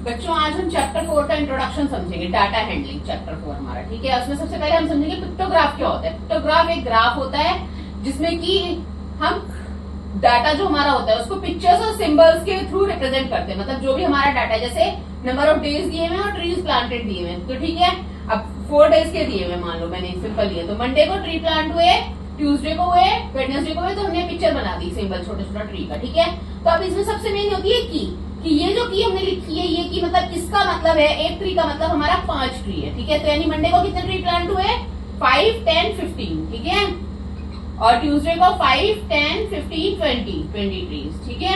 बच्चों आज हम चैप्टर 4 का इंट्रोडक्शन समझेंगे, डाटा हैंडलिंग चैप्टर 4 हमारा, ठीक है। उसमें सबसे पहले हम समझेंगे पिक्टोग्राफ क्या होता है। पिक्टोग्राफ एक ग्राफ होता है जिसमें कि हम डाटा जो हमारा होता है उसको पिक्चर्स और सिंबल्स के थ्रू रिप्रेजेंट करते हैं। मतलब जो भी हमारा डाटा है, जैसे नंबर ऑफ डेज दिए हुए और ट्रीज प्लांटेड दिए हुए, तो ठीक है। अब 4 डेज के दिए हुए, मान लो मैंने सिंपल लिए, तो मंडे को ट्री प्लांट हुए, ट्यूसडे को हुए, वेडनेसडे को हुए, तो हमने पिक्चर बना दी सिंबल छोटा छोटा ट्री का, ठीक है। तो अब इसमें सबसे मेन होती है कि ये जो की हमने लिखी है, ये की मतलब इसका मतलब है एक ट्री का मतलब हमारा 5 ट्री है, ठीक है। तो यानी मंडे को कितने ट्री प्लांट हुए, 5, 10, 15, ठीक है। और ट्यूसडे को 5, 10, 15, 20 ट्रीज, ठीक है।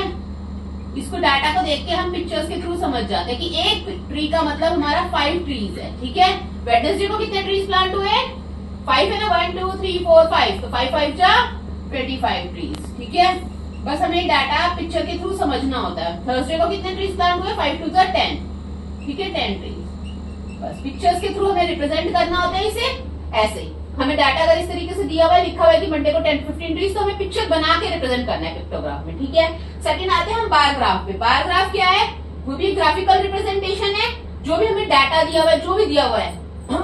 इसको डाटा को देख के हम पिक्चर्स के थ्रू समझ जाते हैं कि एक ट्री का मतलब हमारा 5 ट्रीज है, ठीक है। वेडनेसडे को कितने ट्रीज प्लांट हुए, 5 है ना, 1, 2, 3, 4, 5, तो 5 5 जा 25 ट्रीज, ठीक है। बस हमें डाटा पिक्चर के थ्रू समझना होता है। थर्सडे को कितने ट्रीज प्लांट हुए, 5 2 जा 10, ठीक है, 10 ट्रीज। बस पिक्चर्स के थ्रू हमें रिप्रेजेंट करना होता है इसे ऐसे ही। हमें डाटा अगर इस तरीके से दिया हुआ है, लिखा हुआ है कि मंडे को 10 15 ट्रीज, तो हमें पिक्चर बना के रिप्रेजेंट करना है पिक्टोग्राफ में, ठीक है। सेकंड आते हैं हम बार ग्राफ पे। बार ग्राफ क्या है, वो भी ग्राफिकल रिप्रेजेंटेशन है। जो भी हमें डाटा दिया हुआ है, जो भी दिया हुआ है,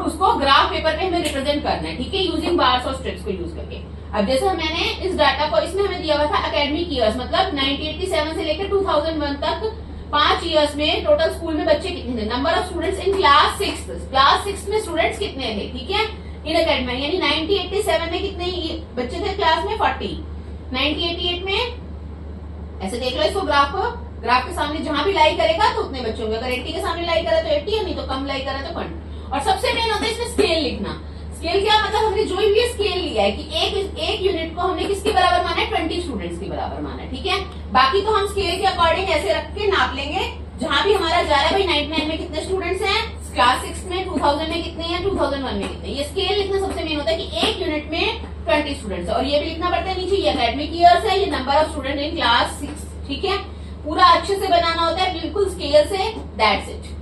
उसको ग्राफ पेपर पे हमें रिप्रेजेंट करना है, ठीक है, यूजिंग बार्स और स्ट्रिप्स को यूज करके। अब जैसे मैंने इस डाटा को, इसमें हमें दिया हुआ था एकेडमिक ईयर्स, मतलब 1987 से लेकर 2001 तक 5 ईयर्स में टोटल स्कूल में बच्चे कितने थे, number of students in class 6 में स्टूडेंट्स कितने थे, ठीक है, इन एकेडमिक। यानी 1987 में कितने बच्चे थे क्लास में, 40। 1988 में ऐसे देख लो इसको, ग्राफ के सामने जहां भी लाई करेगा तो उतने बच्चे होंगे। अगर 80 के सामने लाई करा तो 80 है, नहीं तो कम लाई करा तो 100। और सबसे मेन होता है इसमें स्केल लिखना। स्केल क्या मतलब, हमने जो भी स्केल लिया है कि एक यूनिट को हमने किसके बराबर माना है, 20 स्टूडेंट्स के बराबर माना है, ठीक है। बाकी तो हम स्केल के अकॉर्डिंग ऐसे रख के नाप लेंगे, जहां भी हमारा जा रहा है भाई 99 में कितने स्टूडेंट्स हैं, क्लास 6 में, 2000 में कितने हैं, 2001 में कितने। ये स्केल लिखना सबसे मेन होता है कि एक यूनिट में 20 स्टूडेंट्स है। और ये भी लिखना पड़ता है नीचे, ये एकेडमिक ईयर्स है, ये number of student in class 6, ठीक है। पूरा अच्छे से बनाना होता है, बिल्कुल स्केल से, दैट्स इट।